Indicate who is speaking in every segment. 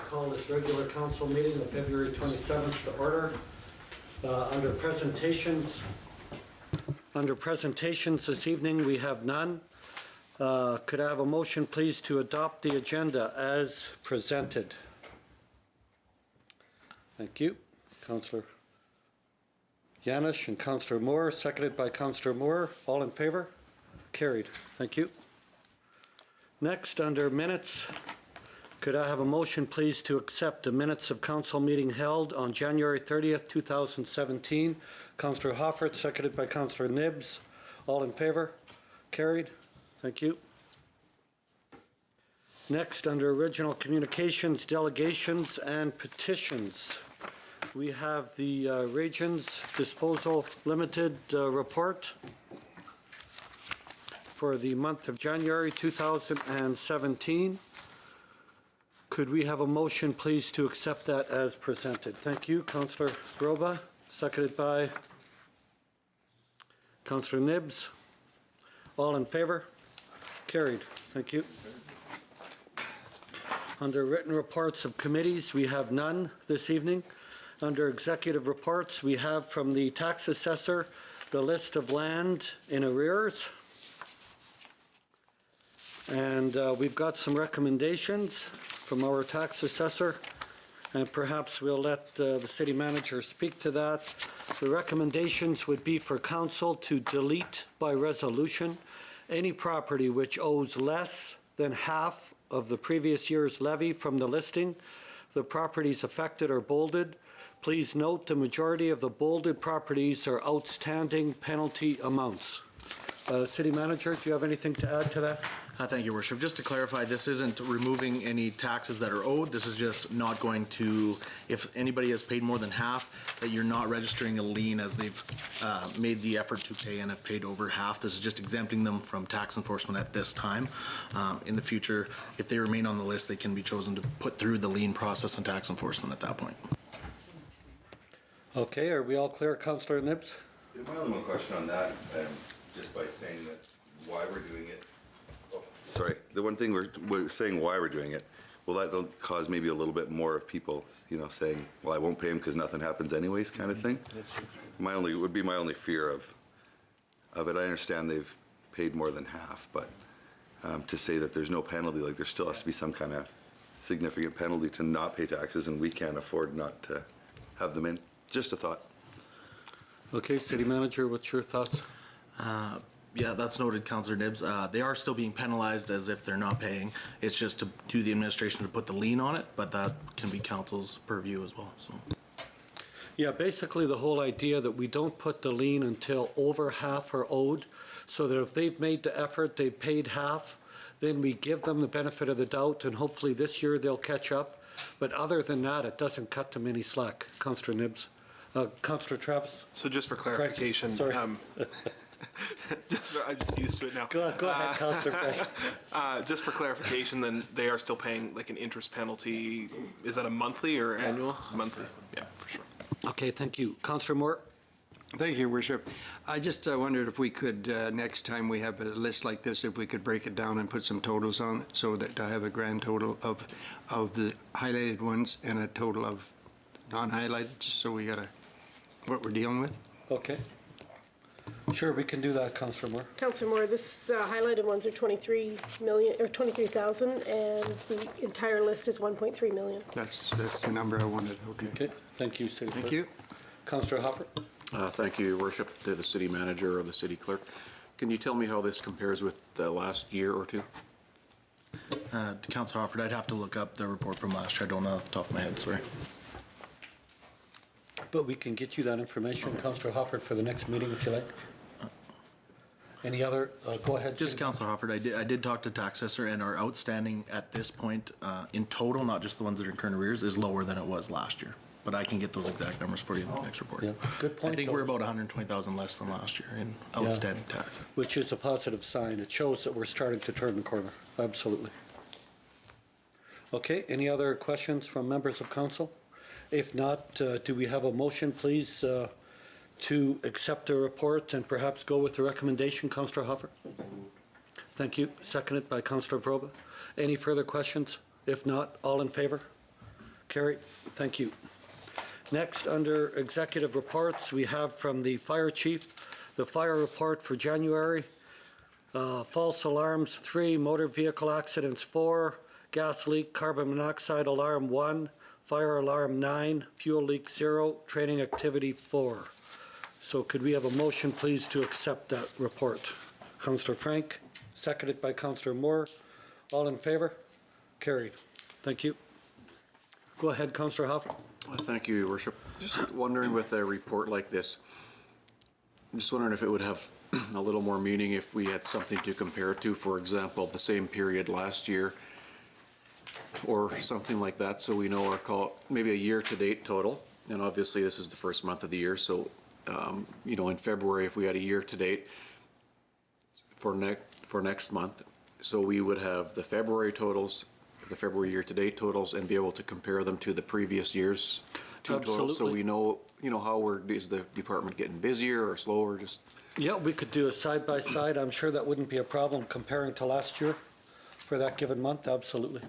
Speaker 1: call this regular council meeting of February 27th to order. Under presentations this evening, we have none. Could I have a motion, please, to adopt the agenda as presented? Thank you. Councillor Yanish and Councillor Moore, seconded by Councillor Moore. All in favor? Carried. Thank you. Next, under minutes, could I have a motion, please, to accept the minutes of council meeting held on January 30th, 2017? Councillor Hoffert, seconded by Councillor Nibs. All in favor? Carried. Thank you. Next, under original communications, delegations, and petitions, we have the Regions Disposal Limited report for the month of January 2017. Could we have a motion, please, to accept that as presented? Thank you. Councillor Groba, seconded by Councillor Nibs. All in favor? Carried. Thank you. Under written reports of committees, we have none this evening. Under executive reports, we have from the tax assessor the list of land in arrears. And we've got some recommendations from our tax assessor, and perhaps we'll let the city manager speak to that. The recommendations would be for council to delete by resolution any property which owes less than half of the previous year's levy from the listing. The properties affected are bolded. Please note the majority of the bolded properties are outstanding penalty amounts. City Manager, do you have anything to add to that?
Speaker 2: Thank you, Worship. Just to clarify, this isn't removing any taxes that are owed. This is just not going to, if anybody has paid more than half, that you're not registering a lien as they've made the effort to pay and have paid over half. This is just exempting them from tax enforcement at this time. In the future, if they remain on the list, they can be chosen to put through the lien process and tax enforcement at that point.
Speaker 1: Okay, are we all clear, Councillor Nibs?
Speaker 3: My only question on that, just by saying that why we're doing it. Oh, sorry, the one thing we're saying why we're doing it, will that cause maybe a little bit more of people, saying, well, I won't pay them because nothing happens anyways, kind of thing? Would be my only fear of it. I understand they've paid more than half, but to say that there's no penalty, like there still has to be some kind of significant penalty to not pay taxes, and we can't afford not to have them in. Just a thought.
Speaker 1: Okay, City Manager, what's your thoughts?
Speaker 2: Yeah, that's noted, Councillor Nibs. They are still being penalized as if they're not paying. It's just to do the administration to put the lien on it, but that can be council's purview as well. So.
Speaker 1: Yeah, basically the whole idea that we don't put the lien until over half are owed, so that if they've made the effort, they've paid half, then we give them the benefit of the doubt, and hopefully this year they'll catch up. But other than that, it doesn't cut them any slack. Councillor Nibs. Councillor Travis?
Speaker 4: So just for clarification,
Speaker 1: I'm
Speaker 4: just used to it now.
Speaker 1: Go ahead, Councillor Frank.
Speaker 4: Just for clarification, then they are still paying like an interest penalty. Is that a monthly or annual? Monthly. Yeah, for sure.
Speaker 1: Okay, thank you. Councillor Moore?
Speaker 5: Thank you, Worship. I just wondered if we could, next time we have a list like this, if we could break it down and put some totals on it so that I have a grand total of the highlighted ones and a total of non-highlighted, just so we got what we're dealing with.
Speaker 1: Okay. Sure, we can do that, Councillor Moore.
Speaker 6: Councillor Moore, this highlighted ones are 23 million or 23,000, and the entire list is 1.3 million.
Speaker 5: That's the number I wanted. Okay.
Speaker 1: Okay. Thank you, City
Speaker 5: Thank
Speaker 1: Clerk.
Speaker 5: you.
Speaker 1: Councillor Hoffert?
Speaker 7: Thank you, Your Worship, to the City Manager or the City Clerk. Can you tell me how this compares with the last year or two?
Speaker 2: To Councillor Hofford, I'd have to look up the report from last year. I don't know off the top of my head, sorry.
Speaker 1: But we can get you that information, Councillor Hoffert, for the next meeting if you like. Any other? Go ahead.
Speaker 2: Just Councillor Hofford, I did talk to tax assessor, and our outstanding at this point in total, not just the ones that are in current arrears, is lower than it was last year. But I can get those exact numbers for you in the next report.
Speaker 1: Yeah. Good point.
Speaker 2: I think we're about 120,000 less than last year in outstanding tax.
Speaker 1: Which is a positive sign. It shows that we're starting to turn the corner. Absolutely. Okay, any other questions from members of council? If not, do we have a motion, please, to accept the report and perhaps go with the recommendation, Councillor Hoffert? Thank you. Seconded by Councillor Vroba. Any further questions? If not, all in favor? Carried. Thank you. Next, under executive reports, we have from the fire chief, the fire report for January. False alarms 3, motor vehicle accidents 4, gas leak, carbon monoxide alarm 1, fire alarm 9, fuel leak 0, training activity 4. So could we have a motion, please, to accept that report? Councillor Frank, seconded by Councillor Moore. All in favor? Carried. Thank you. Go ahead, Councillor Hoff.
Speaker 7: Thank you, Your Worship. Just wondering with a report like this, I'm just wondering if it would have a little more meaning if we had something to compare it to, for example, the same period last year or something like that, so we know our call, maybe a year-to-date total. And obviously, this is the first month of the year, so, you know, in February, if we had a year-to-date for next month, so we would have the February totals, the February year-to-date totals, and be able to compare them to the previous year's two totals. So
Speaker 1: Absolutely.
Speaker 7: we know, you know, how is the department getting busier or slower, just.
Speaker 1: Yeah, we could do a side-by-side. I'm sure that wouldn't be a problem comparing to last year for that given month. Absolutely.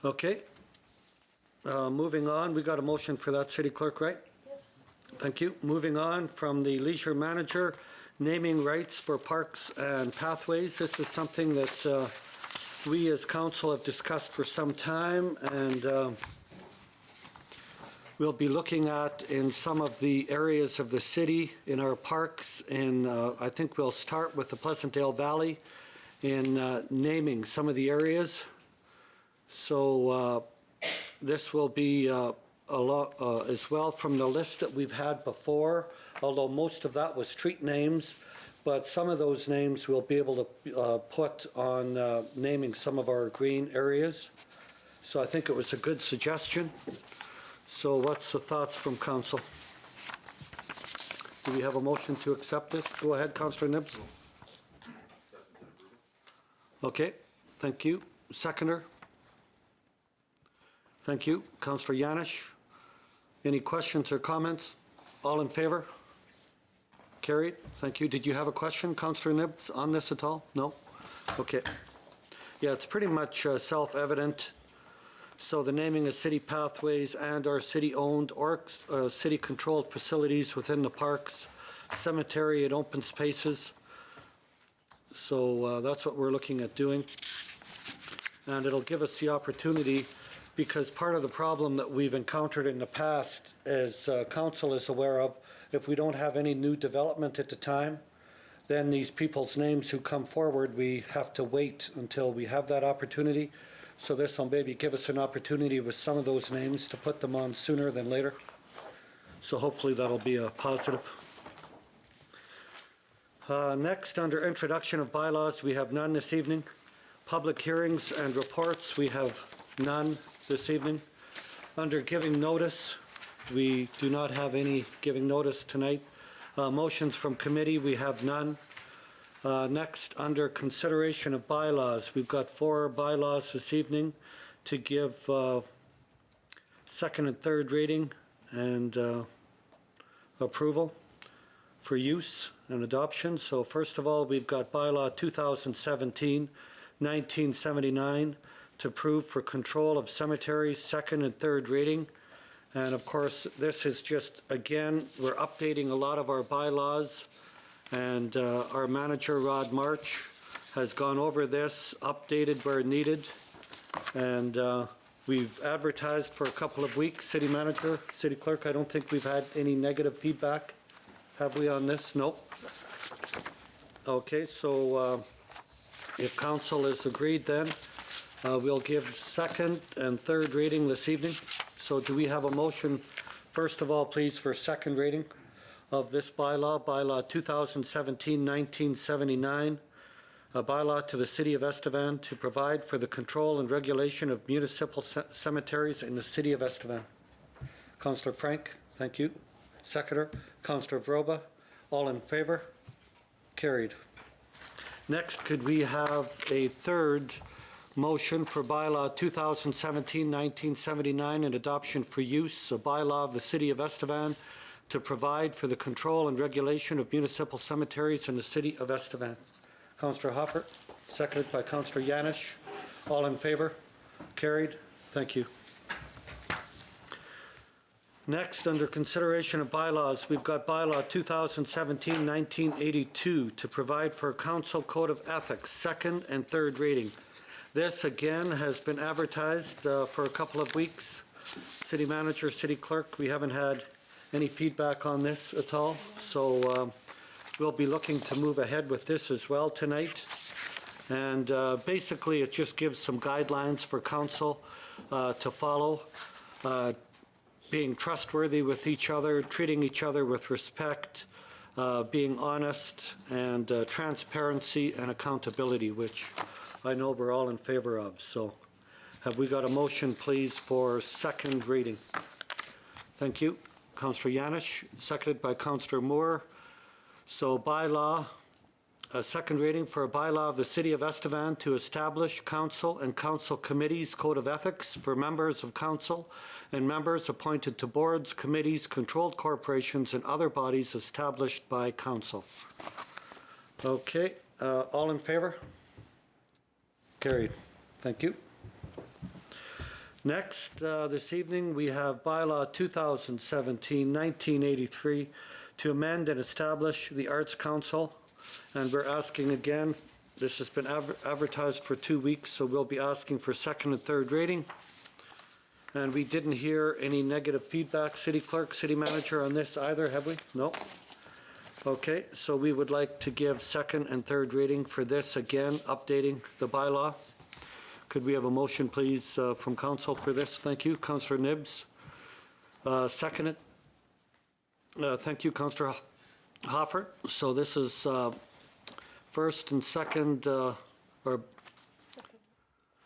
Speaker 1: Okay. Moving on, we got a motion for that, City Clerk, right?
Speaker 6: Yes.
Speaker 1: Thank you. Moving on from the leisure manager, naming rights for parks and pathways. This is something that we as council have discussed for some time, and we'll be looking at in some of the areas of the city in our parks. And I think we'll start with the Pleasantdale Valley in naming some of the areas. So this will be a lot as well from the list that we've had before, although most of that was street names, but some of those names we'll be able to put on naming some of our green areas. So I think it was a good suggestion. So what's the thoughts from council? Do we have a motion to accept this? Go ahead, Councillor Nibbs. Okay, thank you. Seconder? Thank you. Councillor Yanish? Any questions or comments? All in favor? Carried. Thank you. Did you have a question, Councillor Nibbs, on this at all? No? Okay. Yeah, it's pretty much self-evident. So the naming of city pathways and our city-owned or city-controlled facilities within the parks, cemetery and open spaces. So that's what we're looking at doing. And it'll give us the opportunity, because part of the problem that we've encountered in the past, as council is aware of, if we don't have any new development at the time, then these people's names who come forward, we have to wait until we have that opportunity. So this will maybe give us an opportunity with some of those names to put them on sooner than later. So hopefully that'll be a positive. Next, under introduction of bylaws, we have none this evening. Public hearings and reports, we have none this evening. Under giving notice, we do not have any giving notice tonight. Motions from committee, we have none. Next, under consideration of bylaws, we've got 4 bylaws this evening to give second and third reading and approval for use and adoption. So first of all, we've got bylaw 2017-1979 to approve for control of cemeteries, second and third reading. And of course, this is just, again, we're updating a lot of our bylaws, and our manager, Rod March, has gone over this, updated where needed, and we've advertised for a couple of weeks. City manager, city clerk, I don't think we've had any negative feedback, have we, on this? Nope. Okay, so if council is agreed, then we'll give second and third reading this evening. So do we have a motion, first of all, please, for second reading of this bylaw, bylaw 2017-1979, a bylaw to the City of Estevan to provide for the control and regulation of municipal cemeteries in the City of Estevan. Councillor Frank, thank you. Seconder, Councillor Vroba, all in favor? Carried. Next, could we have a third motion for bylaw 2017-1979 and adoption for use, a bylaw of the City of Estevan to provide for the control and regulation of municipal cemeteries in the City of Estevan. Councillor Hopper, seconded by Councillor Yanish. All in favor? Carried. Thank you. Next, under consideration of bylaws, we've got bylaw 2017-1982 to provide for a council code of ethics, second and third reading. This, again, has been advertised for a couple of weeks. City manager, city clerk, we haven't had any feedback on this at all, so we'll be looking to move ahead with this as well tonight. And basically, it just gives some guidelines for council to follow, being trustworthy with each other, treating each other with respect, being honest, and transparency and accountability, which I know we're all in favor of. So have we got a motion, please, for second reading? Thank you. Councillor Yanish, seconded by Councillor Moore. So bylaw, a second reading for a bylaw of the City of Estevan to establish council and council committees code of ethics for members of council and members appointed to boards, committees, controlled corporations, and other bodies established by council. Okay, all in favor? Carried. Thank you. Next, this evening, we have bylaw 2017-1983 to amend and establish the Arts Council. And we're asking again, this has been advertised for 2 weeks, so we'll be asking for second and third reading. And we didn't hear any negative feedback, city clerk, city manager, on this either, have we? No. Okay, so we would like to give second and third reading for this, again, updating the bylaw. Could we have a motion, please, from council for this? Thank you. Councillor Nibbs. Seconded. Thank you, Councillor Hoffert. So this is first and second,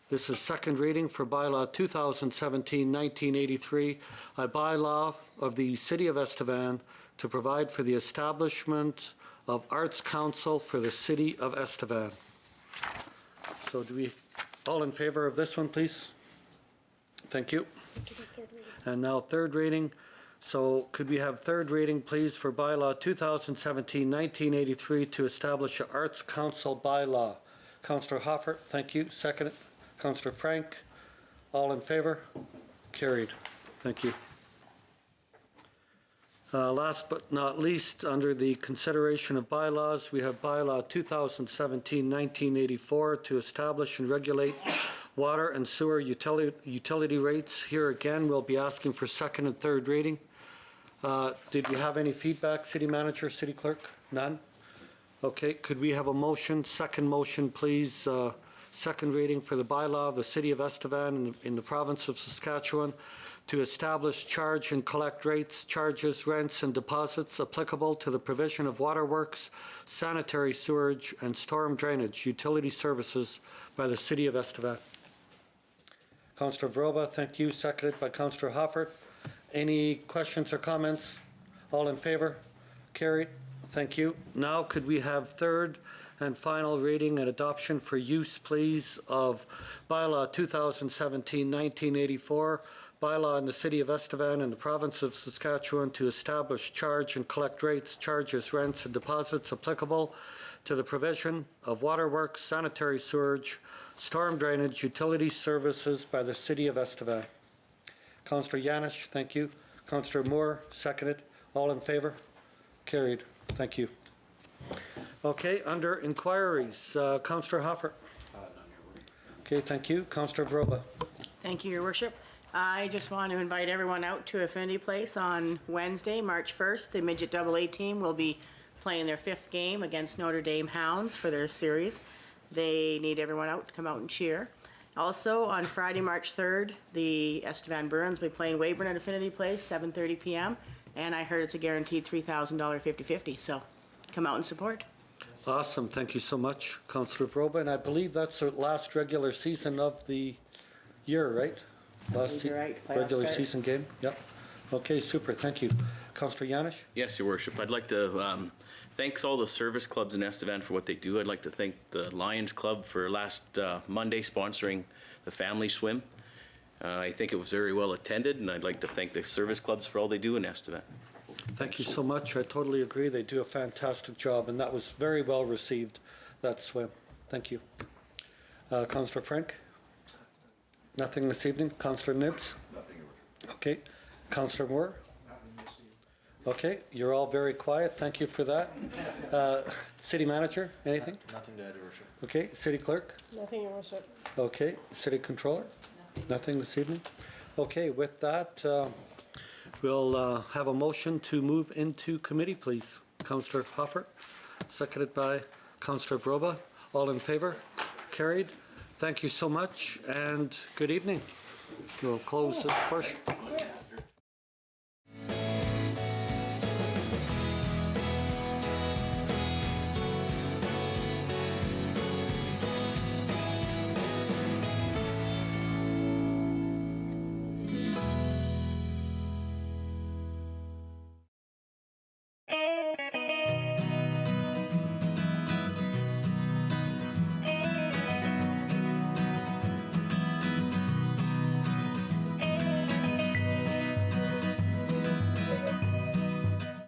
Speaker 1: this is second reading for bylaw 2017-1983, a bylaw of the City of Estevan to provide for the establishment of Arts Council for the City of Estevan. So do we, all in favor of this one, please? Thank you. And now third reading. So could we have third reading, please, for bylaw 2017-1983 to establish an Arts Council bylaw? Councillor Hoffert, thank you. Second. Councillor Frank, all in favor? Carried. Thank you. Last but not least, under the consideration of bylaws, we have bylaw 2017-1984 to establish and regulate water and sewer utility rates. Here again, we'll be asking for second and third reading. Did we have any feedback, city manager, city clerk? None? Okay, could we have a motion, second motion, please, second reading for the bylaw of the City of Estevan in the province of Saskatchewan to establish charge and collect rates, charges, rents, and deposits applicable to the provision of waterworks, sanitary sewage, and storm drainage utility services by the City of Estevan. Councillor Vroba, thank you. Seconded by Councillor Hoffert. Any questions or comments? All in favor? Carried. Thank you. Now could we have third and final reading and adoption for use, please, of bylaw 2017-1984, bylaw in the City of Estevan and the province of Saskatchewan to establish charge and collect rates, charges, rents, and deposits applicable to the provision of waterworks, sanitary sewage, storm drainage, utility services by the City of Estevan. Councillor Yanish, thank you. Councillor Moore, seconded. All in favor? Carried. Thank you. Okay, under inquiries, Councillor Hoffert. Okay, thank you. Councillor Vroba.
Speaker 8: Thank you, Your Worship. I just want to invite everyone out to Affinity Place on Wednesday, March 1st. The Midget AA team will be playing their 5th game against Notre Dame Hounds for their series. They need everyone out to come out and cheer. Also, on Friday, March 3rd, the Estevan Bruins will be playing Weyburn at Affinity Place, 7:30 p.m. And I heard it's a guaranteed $3,000 50-50, so come out and support.
Speaker 1: Awesome. Thank you so much, Councillor Vroba. And I believe that's the last regular season of the year, right? Last
Speaker 8: You're right. Playoff
Speaker 1: regular
Speaker 8: start.
Speaker 1: season game? Yep. Okay, super. Thank you. Councillor Yanish?
Speaker 9: Yes, Your Worship. I'd like to thank all the service clubs in Estevan for what they do. I'd like to thank the Lions Club for last Monday sponsoring the family swim. I think it was very well attended, and I'd like to thank the service clubs for all they do in Estevan.
Speaker 1: Thank you so much. I totally agree. They do a fantastic job, and that was very well received, that swim. Thank you. Councillor Frank? Nothing this evening. Councillor Nibbs?
Speaker 3: Nothing, Your Worship.
Speaker 1: Okay. Councillor Moore? Okay, you're all very quiet. Thank you for that. City Manager, anything?
Speaker 2: Nothing to add, Your Worship.
Speaker 1: Okay. City Clerk?
Speaker 6: Nothing, Your Worship.
Speaker 1: Okay. City Controller? Nothing this evening? Okay, with that, we'll have a motion to move into committee, please. Councillor Hoffer, seconded by Councillor Vroba. All in favor? Carried. Thank you so much, and good evening. We'll close this portion.